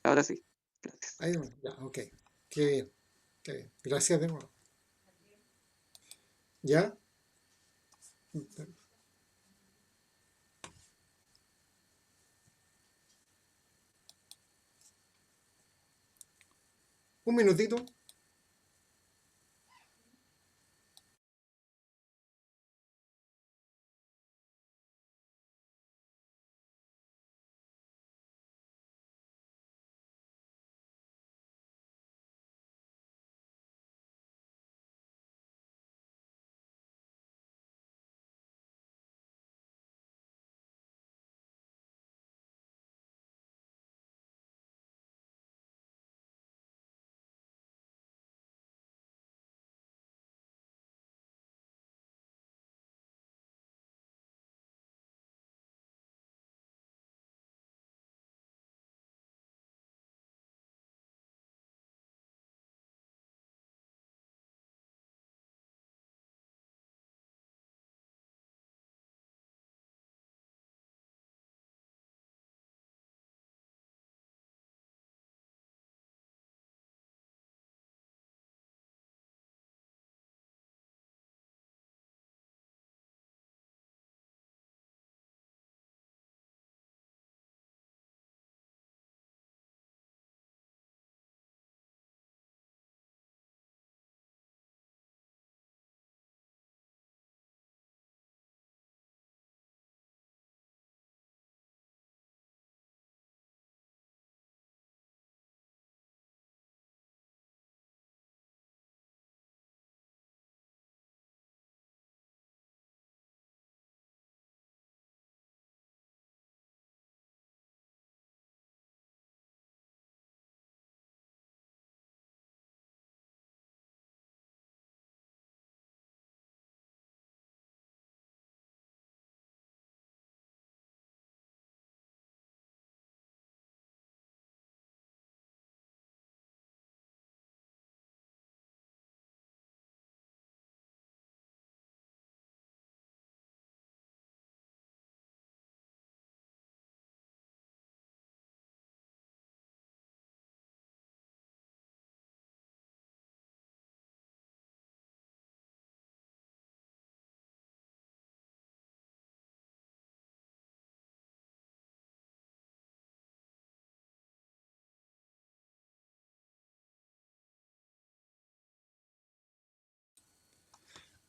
ahora sí. Gracias. Ahí, ya, ok. Qué bien, qué bien. Gracias de nuevo. ¿Ya? Un minutito.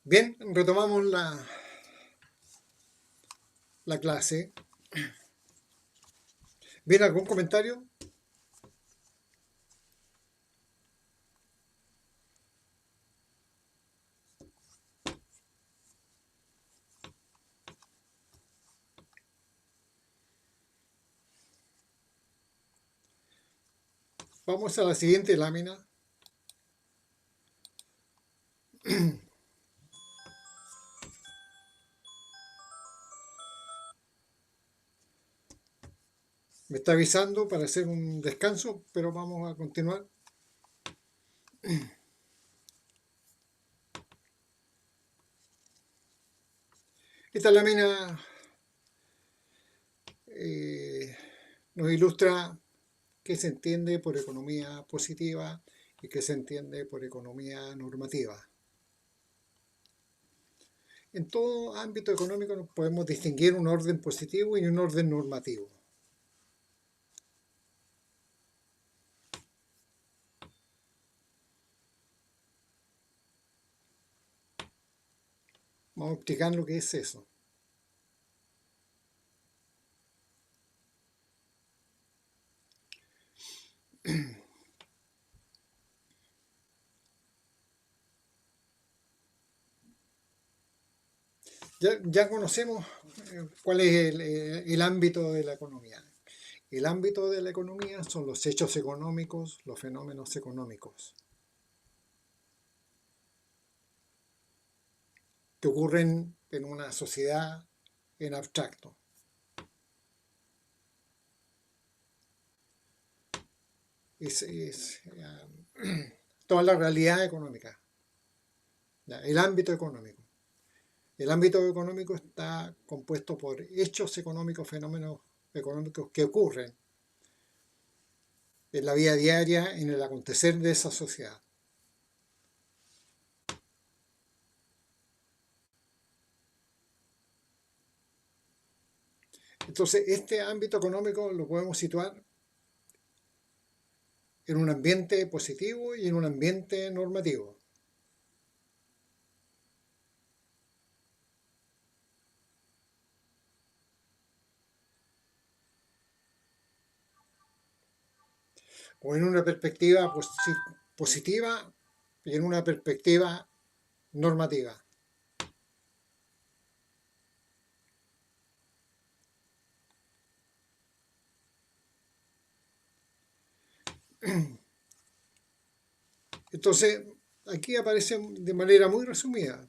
Bien, retomamos la clase. ¿Bien algún comentario? Vamos a la siguiente lámina. Me está avisando para hacer un descanso, pero vamos a continuar. Esta lámina eh, nos ilustra qué se entiende por economía positiva y qué se entiende por economía normativa. En todo ámbito económico nos podemos distinguir un orden positivo y un orden normativo. Vamos a explicar lo que es eso. Ya conocemos cuál es el ámbito de la economía. El ámbito de la economía son los hechos económicos, los fenómenos económicos que ocurren en una sociedad en abstracto. Es toda la realidad económica, ¿ya? El ámbito económico. El ámbito económico está compuesto por hechos económicos, fenómenos económicos que ocurren en la vida diaria, en el acontecer de esa sociedad. Entonces, este ámbito económico lo podemos situar en un ambiente positivo y en un ambiente normativo. O en una perspectiva positiva y en una perspectiva normativa. Entonces, aquí aparece de manera muy resumida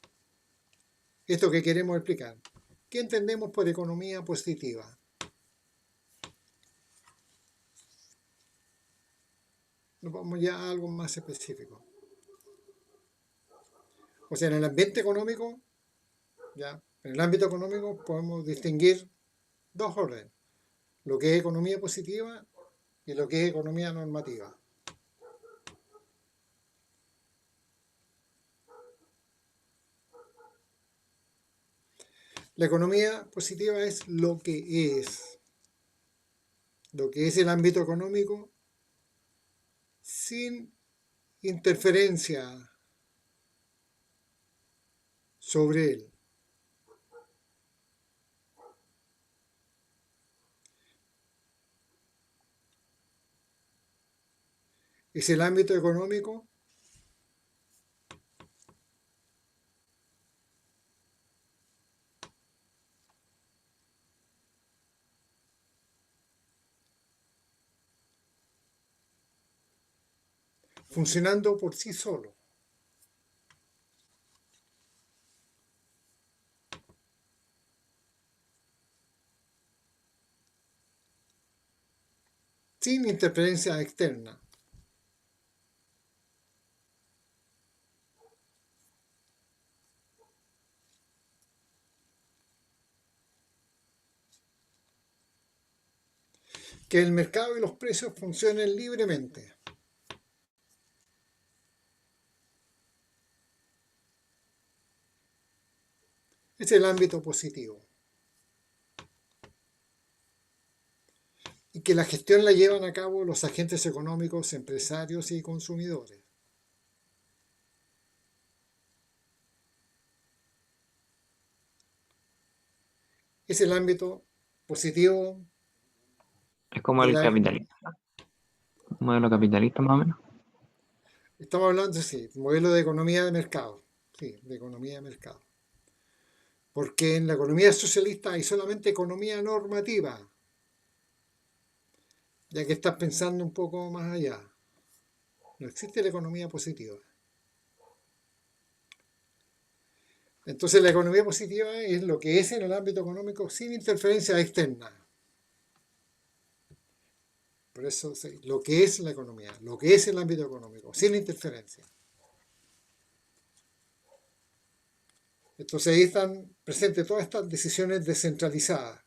esto que queremos explicar. ¿Qué entendemos por economía positiva? Nos vamos ya a algo más específico. O sea, en el ambiente económico, ya, en el ámbito económico podemos distinguir dos órdenes, lo que es economía positiva y lo que es economía normativa. La economía positiva es lo que es el ámbito económico sin interferencia sobre él. Es el ámbito económico funcionando por sí solo, sin interferencia externa. Que el mercado y los precios funcionen libremente. Es el ámbito positivo. Y que la gestión la llevan a cabo los agentes económicos, empresarios y consumidores. Es el ámbito positivo Es como de el la... capitalismo, un modelo capitalista más o menos. Estamos hablando, sí, modelo de economía de mercado. Sí, de economía de mercado. Porque en la economía socialista hay solamente economía normativa, ya que estás pensando un poco más allá. No existe la economía positiva. Entonces la economía positiva es lo que es en el ámbito económico sin interferencia externa. Por eso sí, lo que es la economía, lo que es el ámbito económico, sin interferencia. Entonces ahí están presentes todas estas decisiones descentralizadas,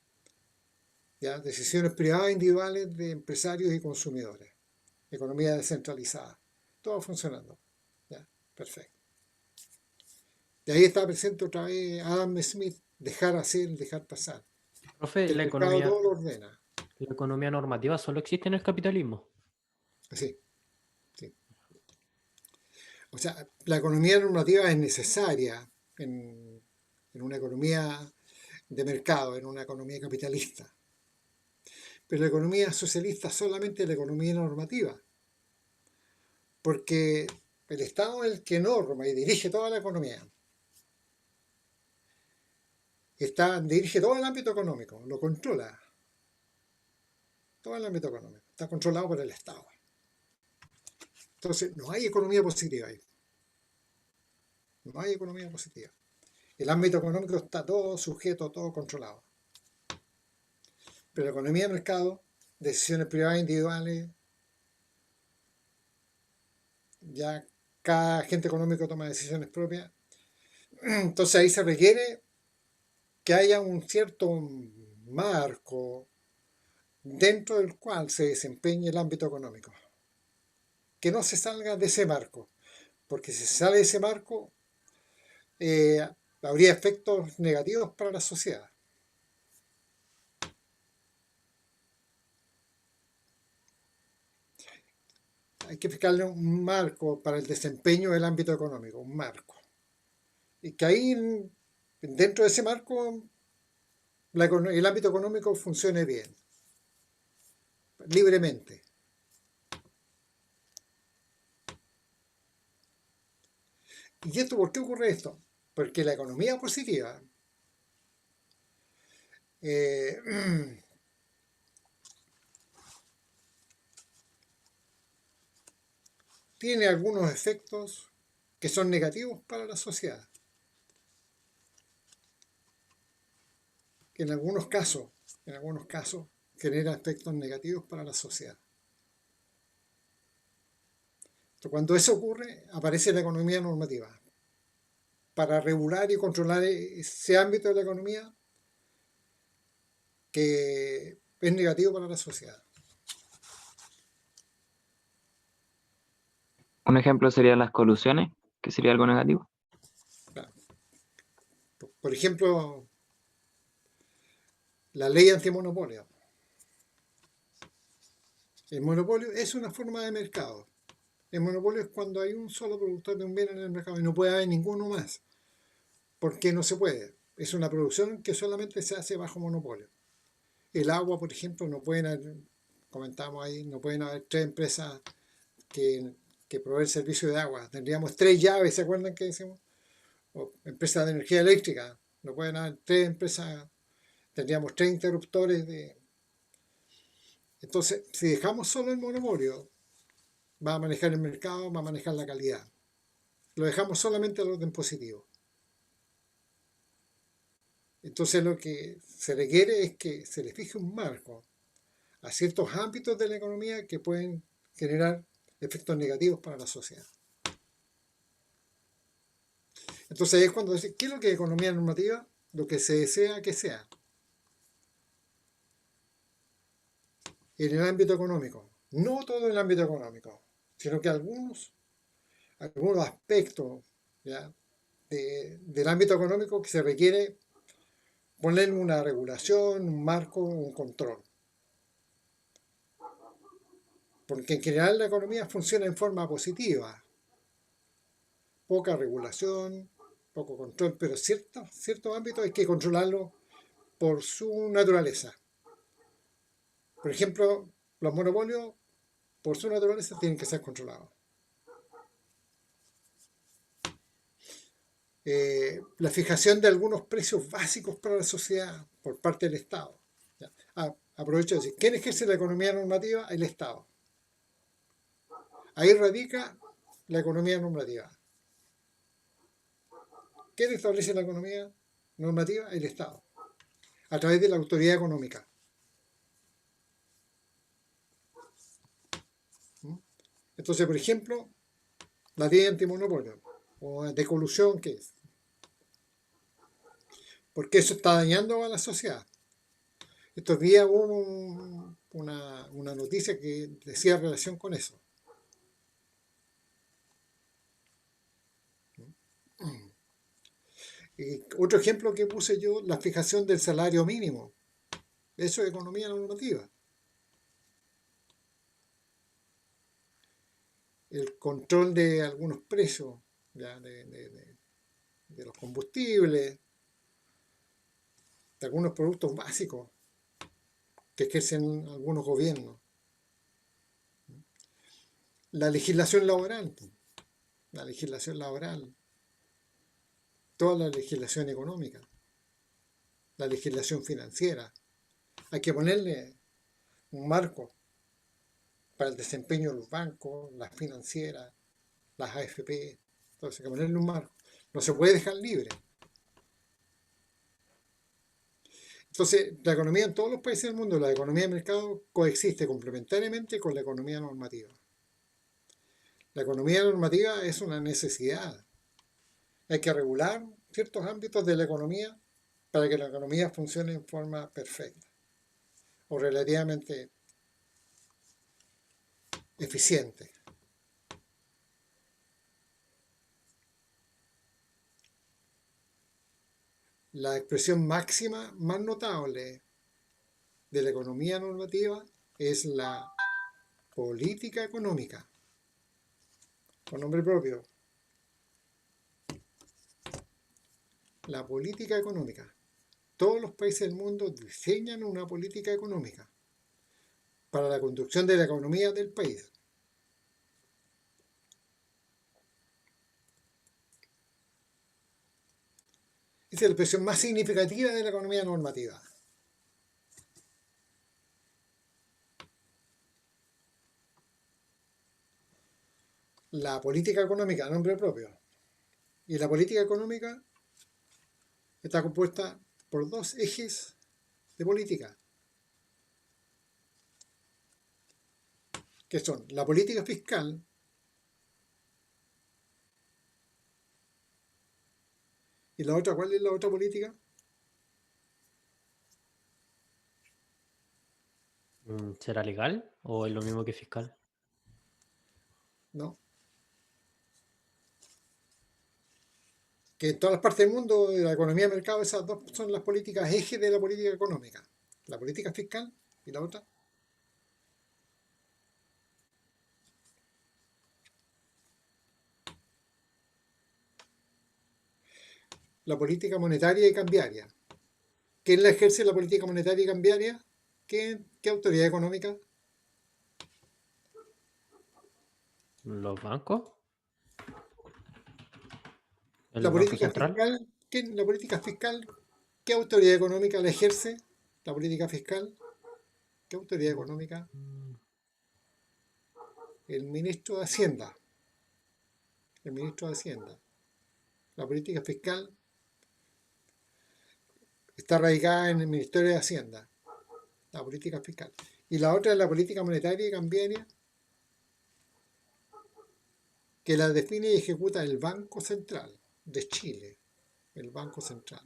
¿ya? Decisiones privadas e individuales de empresarios y consumidores. Economía descentralizada. Todo funcionando. ¿Ya? Perfecto. Y ahí está presente otra vez Adam Smith, dejar hacer, dejar pasar. Profe, Que el mercado todo lo ordena. la economía normativa solo existe en el capitalismo. Sí, sí. O sea, la economía normativa es necesaria en una economía de mercado, en una economía capitalista. Pero la economía socialista es solamente la economía normativa, porque el Estado es el que norma y dirige toda la economía. Dirige todo el ámbito económico, lo controla. Todo el ámbito económico está controlado por el Estado. Entonces, no hay economía positiva ahí. No hay economía positiva. El ámbito económico está todo sujeto, todo controlado. Pero la economía de mercado, decisiones privadas individuales, ya cada agente económico toma decisiones propias. Entonces ahí se requiere que haya un cierto marco dentro del cual se desempeñe el ámbito económico. que no se salga de ese marco, porque si se sale de ese marco, habría efectos negativos para la sociedad. Hay que fijarle un marco para el desempeño del ámbito económico, un marco. Y que ahí, dentro de ese marco, el ámbito económico funcione bien, libremente. ¿Y esto por qué ocurre esto? Porque la economía positiva eh, tiene algunos efectos que son negativos para la sociedad. Que en algunos casos, genera efectos negativos para la sociedad. Entonces, cuando eso ocurre, aparece la economía normativa para regular y controlar ese ámbito de la economía que es negativo para la sociedad. Un ejemplo serían las colusiones, que sería algo negativo. Claro. Por ejemplo, la ley antimonopolio. El monopolio es una forma de mercado. El monopolio es cuando hay un solo productor de un bien en el mercado y no puede haber ninguno más, porque no se puede. Es una producción que solamente se hace bajo monopolio. El agua, por ejemplo, no pueden haber, comentamos ahí, no pueden haber tres empresas que proveen servicio de agua. Tendríamos tres llaves, ¿se acuerdan que decimos? O empresas de energía eléctrica. No pueden haber tres empresas, tendríamos tres interruptores de... Entonces, si dejamos solo el monopolio, va a manejar el mercado, va a manejar la calidad. Lo dejamos solamente al orden positivo. Entonces lo que se requiere es que se le fije un marco a ciertos ámbitos de la economía que pueden generar efectos negativos para la sociedad. Entonces ahí es cuando dice, ¿qué es lo que es economía normativa? Lo que se desea que sea. En el ámbito económico. No todo el ámbito económico, sino que algunos aspectos, ¿ya?, del ámbito económico que se requiere poner una regulación, un marco, un control. Porque en general la economía funciona en forma positiva. Poca regulación, poco control, pero ciertos ámbitos hay que controlarlo por su naturaleza. Por ejemplo, los monopolios, por su naturaleza, tienen que ser controlados. La fijación de algunos precios básicos para la sociedad por parte del Estado. Aprovecho de decir, ¿quién ejerce la economía normativa? El Estado. Ahí radica la economía normativa. ¿Quién establece la economía normativa? El Estado, a través de la autoridad económica. Entonces, por ejemplo, la ley antimonopolio o de colusión, ¿qué es? Porque eso está dañando a la sociedad. Estos días hubo una noticia que decía relación con eso. Y otro ejemplo que puse yo, la fijación del salario mínimo. Eso es economía normativa. El control de algunos precios, ¿ya?, de los combustibles, de algunos productos básicos que ejercen algunos gobiernos. La legislación laboral, toda la legislación económica, la legislación financiera. Hay que ponerle un marco para el desempeño de los bancos, las financieras, las AFP. Entonces hay que ponerle un marco. No se puede dejar libre. Entonces, la economía en todos los países del mundo, la economía de mercado coexiste complementariamente con la economía normativa. La economía normativa es una necesidad. Hay que regular ciertos ámbitos de la economía para que la economía funcione en forma perfecta o relativamente eficiente. La expresión máxima más notable de la economía normativa es la política económica, con nombre propio. La política económica. Todos los países del mundo diseñan una política económica para la conducción de la economía del país. Esa es la expresión más significativa de la economía normativa. La política económica, a nombre propio. Y la política económica está compuesta por dos ejes de política, que son la política fiscal y la otra, ¿cuál es la otra política? ¿Será legal o es lo mismo que fiscal? ¿No? Que en todas las partes del mundo, de la economía de mercado, esas dos son las políticas ejes de la política económica. La política fiscal y la otra. La política monetaria y cambiaria. ¿Quién la ejerce la política monetaria y cambiaria? ¿Qué autoridad económica? ¿Los bancos? ¿El La Banco política Central? fiscal, la política fiscal, ¿qué autoridad económica la ejerce? La política fiscal, ¿qué autoridad económica? Mm, El ministro de Hacienda. El ministro de Hacienda. La política fiscal está radicada en el Ministerio de Hacienda, la política fiscal. Y la otra es la política monetaria y cambiaria, que la define y ejecuta el Banco Central de Chile, el Banco Central.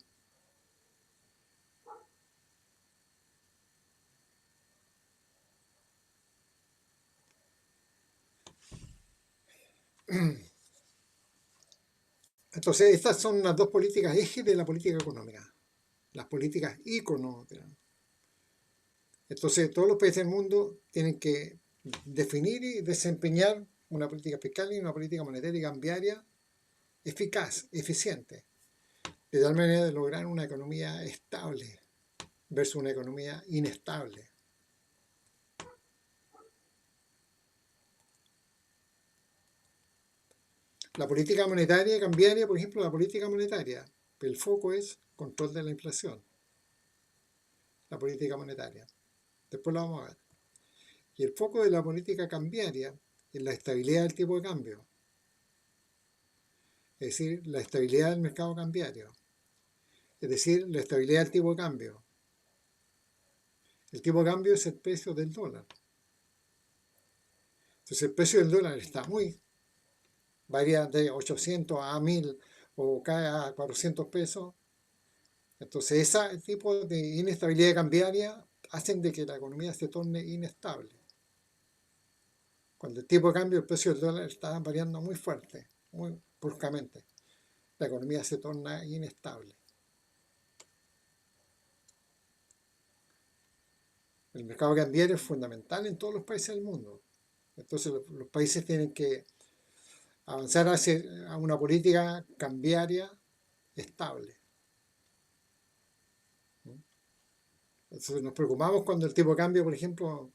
Entonces, estas son las dos políticas ejes de la política económica, las políticas económicas. Entonces, todos los países del mundo tienen que definir y desempeñar una política fiscal y una política monetaria y cambiaria eficaz, eficiente, de tal manera de lograr una economía estable versus una economía inestable. La política monetaria y cambiaria, por ejemplo, la política monetaria, el foco es control de la inflación, la política monetaria. Después lo vamos a ver. Y el foco de la política cambiaria es la estabilidad del tipo de cambio, es decir, la estabilidad del mercado cambiario, es decir, la estabilidad del tipo de cambio. El tipo de cambio es el precio del dólar. Entonces el precio del dólar está varía de 800 a 1000 o cae a 400 pesos. Entonces ese tipo de inestabilidad cambiaria hacen de que la economía se torne inestable. Cuando el tipo de cambio, el precio del dólar está variando muy fuerte, muy bruscamente, la economía se torna inestable. El mercado cambiario es fundamental en todos los países del mundo. Entonces los países tienen que avanzar hacia una política cambiaria estable. Entonces nos preocupamos cuando el tipo de cambio, por ejemplo,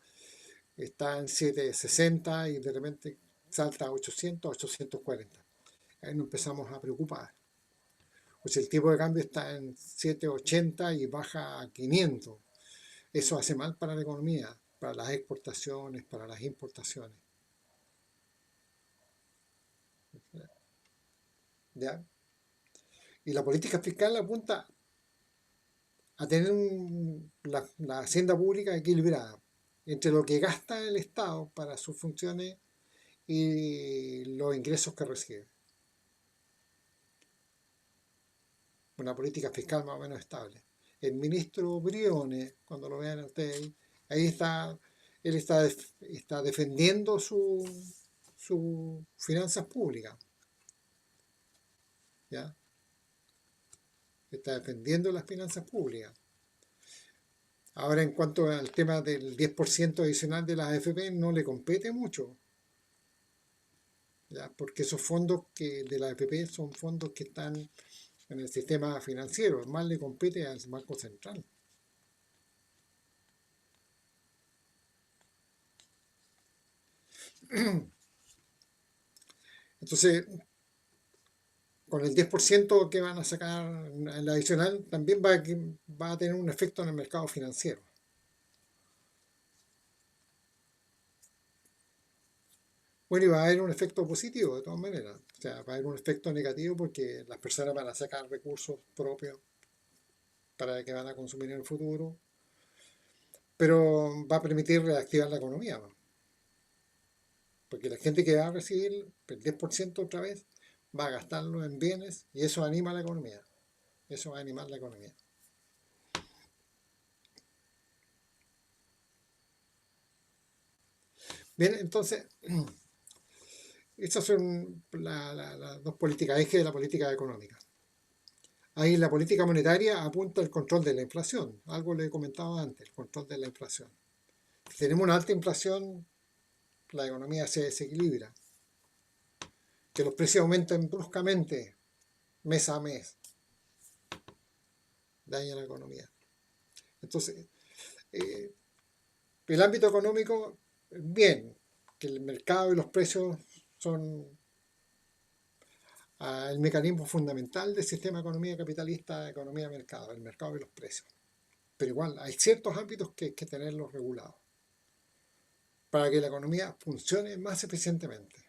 está en 760 y de repente salta a 800, 840. Ahí nos empezamos a preocupar. O si el tipo de cambio está en 780 y baja a 500, eso hace mal para la economía, para las exportaciones, para las importaciones. ¿Ya? Y la política fiscal apunta a tener la hacienda pública equilibrada entre lo que gasta el Estado para sus funciones y los ingresos que recibe. Una política fiscal más o menos estable. El ministro Briones, cuando lo vean ustedes, ahí está, él está defendiendo sus finanzas públicas. ¿Ya? está defendiendo las finanzas públicas. Ahora, en cuanto al tema del 10% adicional de las AFP, no le compete mucho, ¿ya? Porque esos fondos de la AFP son fondos que están en el sistema financiero, más le compete al Banco Central. Entonces, con el 10% que van a sacar en el adicional, también va a tener un efecto en el mercado financiero. Bueno, y va a haber un efecto positivo de todas maneras. O sea, va a haber un efecto negativo porque las personas van a sacar recursos propios para que van a consumir en el futuro, pero va a permitir reactivar la economía, ¿no? Porque la gente que va a recibir el 10% otra vez va a gastarlo en bienes y eso anima la economía. Eso va a animar la economía. Bien, entonces, estas son las dos políticas, ejes de la política económica. Ahí la política monetaria apunta al control de la inflación. Algo le he comentado antes, el control de la inflación. Si tenemos una alta inflación, la economía se desequilibra. Que los precios aumenten bruscamente, mes a mes, daña la economía. Entonces, el ámbito económico, bien, que el mercado y los precios son el mecanismo fundamental del sistema de economía capitalista, economía de mercado, el mercado y los precios. Pero igual, hay ciertos ámbitos que hay que tenerlos regulados para que la economía funcione más eficientemente.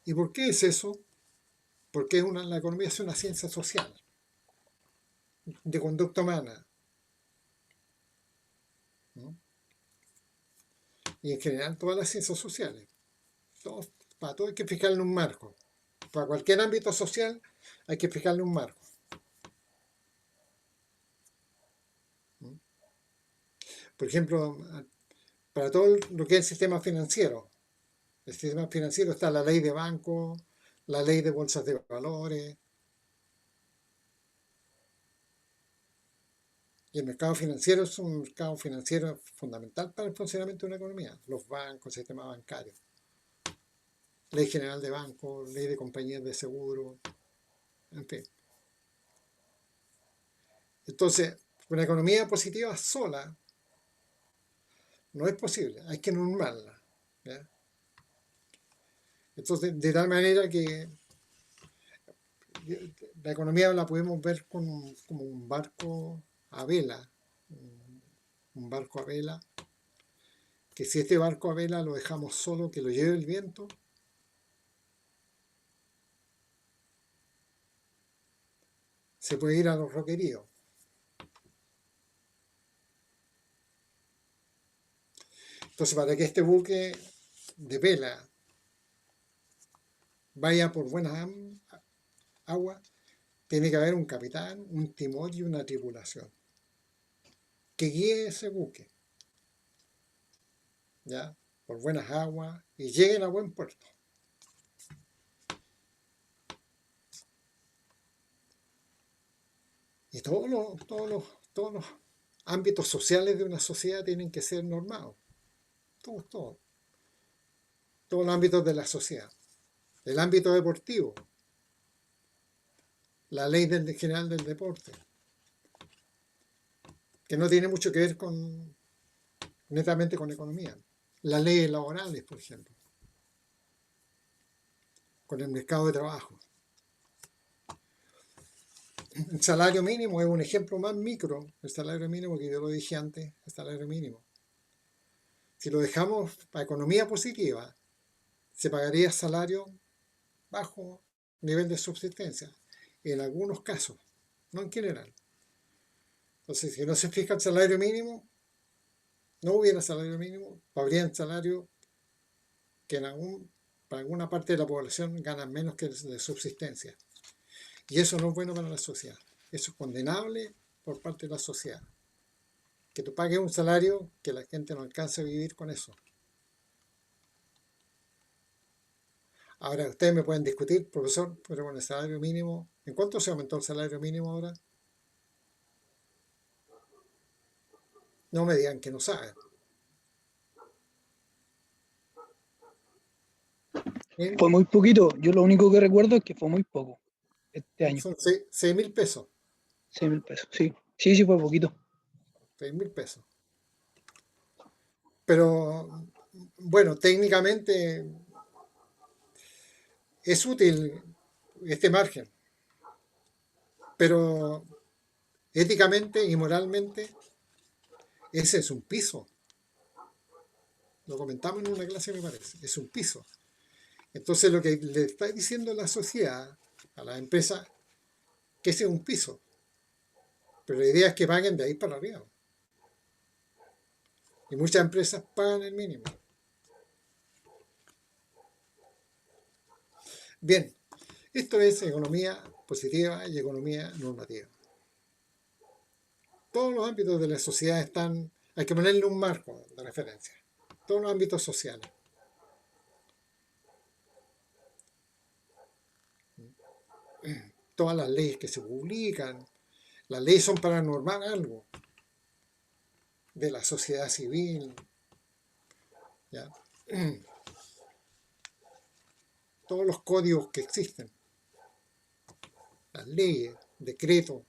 ¿Y por qué es eso? Porque la economía es una ciencia social, de conducta humana, ¿no? Y en general todas las ciencias sociales. Para todo hay que fijarle un marco. Para cualquier ámbito social hay que fijarle un marco. ¿No? Por ejemplo, para todo lo que es el sistema financiero. El sistema financiero está la ley de banco, la ley de bolsas de valores. Y el mercado financiero es un mercado financiero fundamental para el funcionamiento de una economía. Los bancos, el sistema bancario. Ley general de bancos, ley de compañías de seguro, en fin. Entonces, una economía positiva sola no es posible, hay que normarla, ¿ya? Entonces, de tal manera que la economía la podemos ver como un barco a vela, un barco a vela, que si este barco a vela lo dejamos solo, que lo lleve el viento, se puede ir a los roqueríos. Entonces, para que este buque de vela vaya por buena agua, tiene que haber un capitán, un timón y una tripulación que guíe ese buque, ¿ya? Por buenas aguas y lleguen a buen puerto. Y todos los ámbitos sociales de una sociedad tienen que ser normados. Todos los ámbitos de la sociedad. El ámbito deportivo, la ley general del deporte, que no tiene mucho que ver netamente con economía. Las leyes laborales, por ejemplo, con el mercado de trabajo. El salario mínimo es un ejemplo más micro, el salario mínimo que yo lo dije antes, el salario mínimo. Si lo dejamos para economía positiva, se pagaría salario bajo nivel de subsistencia, en algunos casos, no en general. Entonces, si no se fija el salario mínimo, no hubiera salario mínimo, habría salario que para alguna parte de la población ganan menos que de subsistencia. Y eso no es bueno para la sociedad. Eso es condenable por parte de la sociedad. Que tú pagues un salario que la gente no alcance a vivir con eso. Ahora, ustedes me pueden discutir, profesor, pero con el salario mínimo, ¿en cuánto se aumentó el salario mínimo ahora? No me digan que no saben. Fue En- muy poquito. Yo lo único que recuerdo es que fue muy poco este año. Son 6.000 pesos. 6.000 pesos. Sí, sí, sí, fue poquito. 6.000 pesos. Pero, bueno, técnicamente es útil este margen, pero éticamente y moralmente ese es un piso. Lo comentamos en una clase, me parece. Es un piso. Entonces lo que le está diciendo la sociedad a la empresa que ese es un piso. Pero la idea es que paguen de ahí para arriba. Y muchas empresas pagan el mínimo. Bien, esto es economía positiva y economía normativa. Todos los ámbitos de la sociedad están, hay que ponerle un marco de referencia. Todos los ámbitos sociales. Todas las leyes que se publican, las leyes son para normar algo de la sociedad civil, ¿ya? Todos los códigos que existen, las leyes, decretos,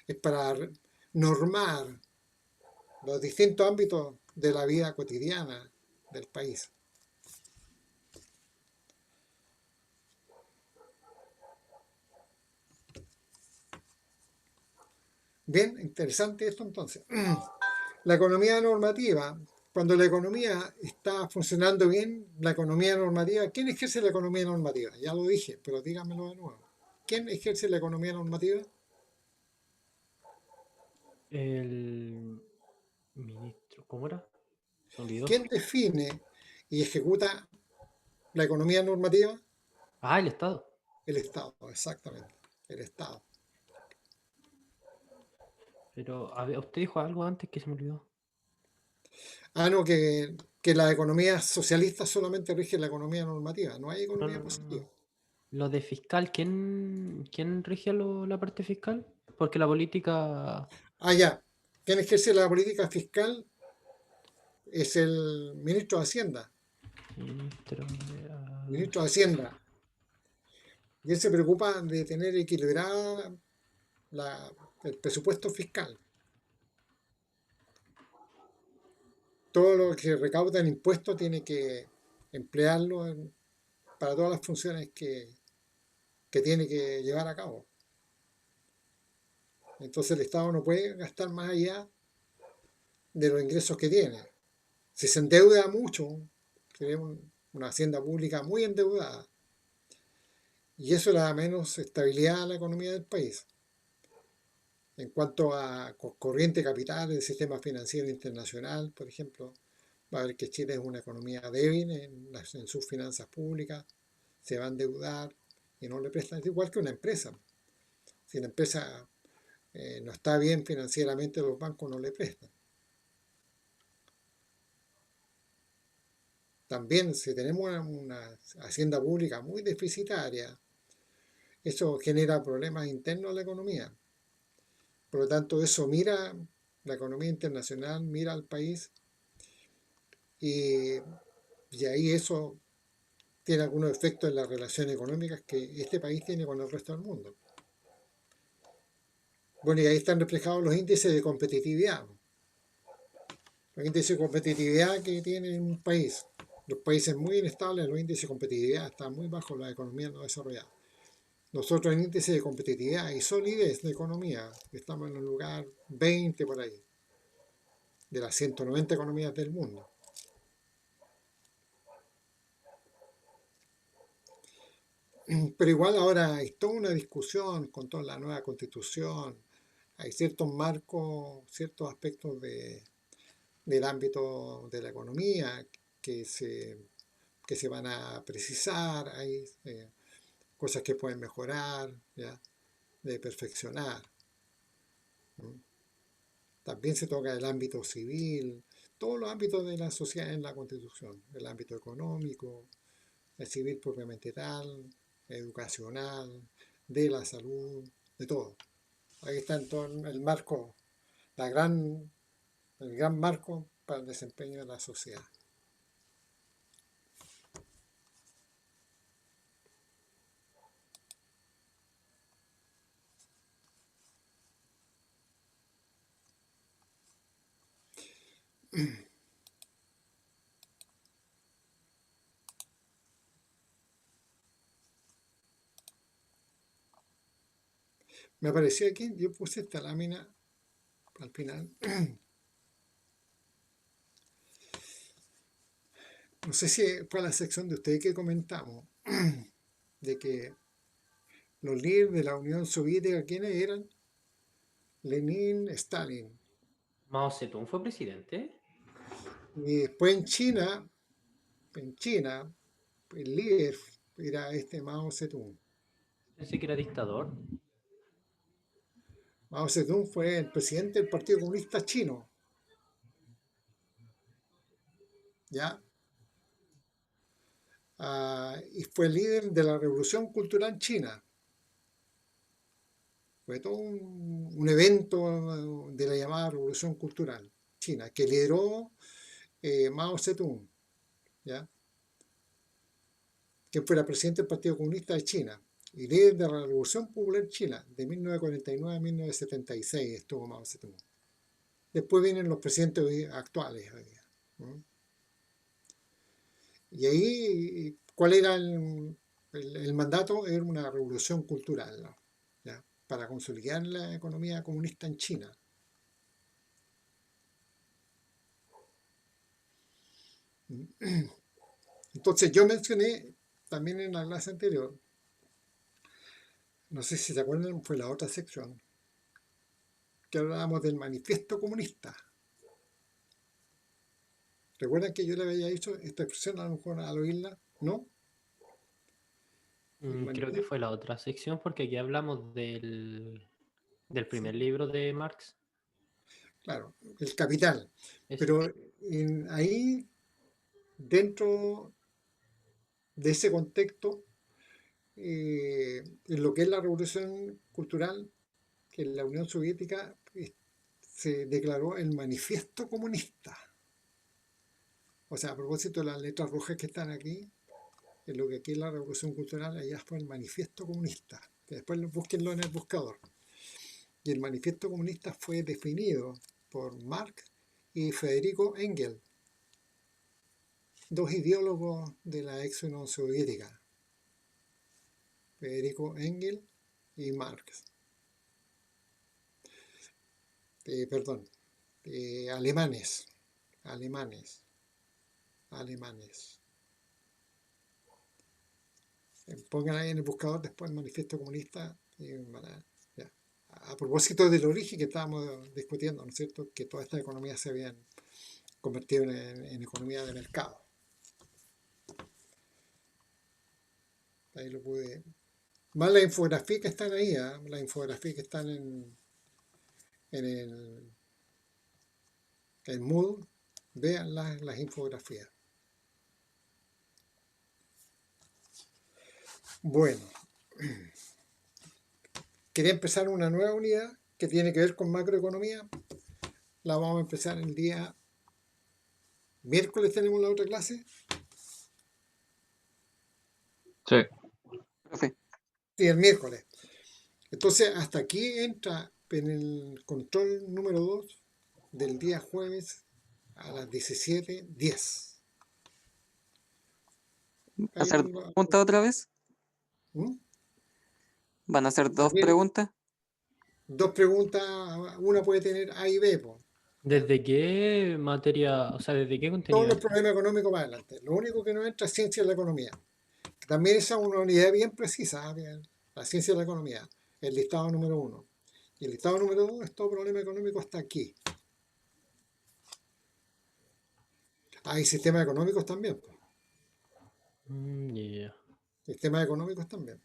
es para normar los distintos ámbitos de la vida cotidiana del país. Bien, interesante esto entonces. La economía normativa, cuando la economía está funcionando bien, la economía normativa, ¿quién ejerce la economía normativa? Ya lo dije, pero díganmelo de nuevo. ¿Quién ejerce la economía normativa? El ministro, ¿cómo era? Se me olvidó. ¿Quién define y ejecuta la economía normativa? Ah, el Estado. El Estado, exactamente. El Estado. Pero, a ver, usted dijo algo antes que se me olvidó. Ah, no, que la economía socialista solamente rige la economía normativa, no hay No, economía no, no, positiva. no. Lo de fiscal, ¿quién rige la parte fiscal? Porque la política. Ah, ya. Quien ejerce la política fiscal es el ministro de Hacienda. Ministro de Ministro de Hacienda. Y él se preocupa de tener equilibrada el presupuesto fiscal. Todo lo que se recauda en impuestos tiene que emplearlo para todas las funciones que tiene que llevar a cabo. Entonces el Estado no puede gastar más allá de los ingresos que tiene. Si se endeuda mucho, tenemos una hacienda pública muy endeudada, y eso le da menos estabilidad a la economía del país. En cuanto a corriente capital del sistema financiero internacional, por ejemplo, va a ver que Chile es una economía débil en sus finanzas públicas, se va a endeudar y no le prestan, es igual que una empresa. Si la empresa no está bien financieramente, los bancos no le prestan. También si tenemos una hacienda pública muy deficitaria, eso genera problemas internos a la economía. Por lo tanto, eso mira la economía internacional, mira al país y, y ahí eso tiene algunos efectos en las relaciones económicas que este país tiene con el resto del mundo. Bueno, y ahí están reflejados los índices de competitividad. Los índices de competitividad que tiene un país. Los países muy inestables, los índices de competitividad están muy bajos en las economías no desarrolladas. Nosotros en índice de competitividad y solidez de economía estamos en el lugar 20 por ahí, de las 190 economías del mundo. Pero igual ahora hay toda una discusión con toda la nueva constitución. Hay ciertos marcos, ciertos aspectos del ámbito de la economía que se, que se van a precisar. Hay cosas que pueden mejorar, ¿ya? De perfeccionar. ¿No? También se toca el ámbito civil, todos los ámbitos de la sociedad en la constitución, el ámbito económico, el civil propiamente tal, educacional, de la salud, de todo. Ahí está en todo el marco, el gran marco para el desempeño de la sociedad. Me apareció aquí, yo puse esta lámina al final. No sé si fue la sección de ustedes que comentamos, de que los líderes de la Unión Soviética, ¿quiénes eran? Lenin, Stalin. Mao Zedong fue presidente. Y después en China, el líder era este Mao Zedong. Pensé que era dictador. Mao Zedong fue el presidente del Partido Comunista Chino, ¿ya? Y fue líder de la Revolución Cultural China. Fue todo un evento de la llamada Revolución Cultural China, que lideró Mao Zedong, ¿ya? Que fuera presidente del Partido Comunista de China y líder de la Revolución Popular China de 1949 a 1976 estuvo Mao Zedong. Después vienen los presidentes actuales, ¿no? Y ahí, ¿cuál era el mandato? Era una revolución cultural, ¿no? ¿Ya? Para consolidar la economía comunista en China. Entonces yo mencioné también en la clase anterior, no sé si se acuerdan, fue la otra sección, que hablábamos del manifiesto comunista. ¿Recuerdan que yo le había dicho esta expresión a lo mejor al oírla? ¿No? Creo que fue la otra sección porque aquí hablamos del primer libro de Marx. Claro, el capital. Ese. Pero ahí, dentro de ese contexto, en lo que es la revolución cultural, que en la Unión Soviética se declaró el manifiesto comunista. O sea, a propósito de las letras rojas que están aquí, en lo que aquí es la revolución cultural, allá fue el manifiesto comunista. Que después búsquenlo en el buscador. Y el manifiesto comunista fue definido por Marx y Federico Engels, dos ideólogos de la ex Unión Soviética, Federico Engels y Marx. Perdón, alemanes. Pongan ahí en el buscador después el manifiesto comunista. Ya. A propósito del origen que estábamos discutiendo, ¿no es cierto? Que todas estas economías se habían convertido en economía de mercado. Ahí lo pude. Más la infografía que están ahí, ¿eh? La infografía que están en el Moodle, vean las infografías. Bueno, quería empezar una nueva unidad que tiene que ver con macroeconomía. La vamos a empezar el día miércoles. Tenemos la otra clase. Sí. Profe, Sí, el miércoles. Entonces, hasta aquí entra en el control número 2 del día jueves a las 17:10. ¿hacer dos preguntas otra vez? ¿Mm? ¿Van a hacer dos También preguntas? dos preguntas, una puede tener A y B, po. ¿Desde qué materia, o sea, desde qué Todos contenido? los problemas económicos para adelante. Lo único que no entra es ciencia de la economía. También esa es una unidad bien precisa, bien, la ciencia de la economía, el listado número 1. Y el listado número 2 es todo problema económico hasta aquí. Hay sistemas económicos también, po. Yeah. Sistemas económicos también.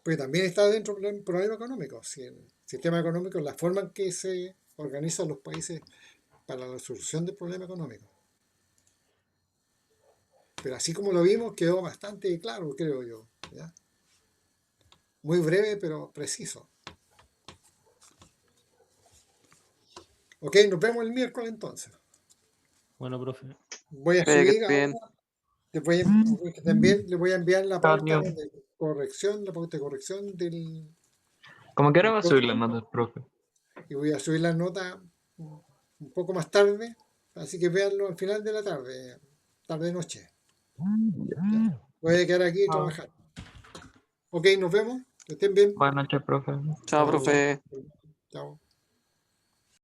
Pero también está dentro del problema económico. Si el sistema económico es la forma en que se organizan los países para la solución del problema económico. Pero así como lo vimos, quedó bastante claro, creo yo. ¿Ya? Muy breve, pero preciso. Ok, nos vemos el miércoles entonces. Bueno, profe. Voy a Que subir estén bien. ahora. También le voy a enviar la pauta Adiós. de corrección, la pauta de corrección del Como que ahora va a subir las código, notas, profe. y voy a subir las notas un poco más tarde, así que véanlo al final de la tarde, tarde-noche. ¿Ya? Voy a quedar aquí y Ah. trabajar. Ok, nos vemos. Que estén bien. Buenas noches, profe. Chao, Chao. profe. Chao.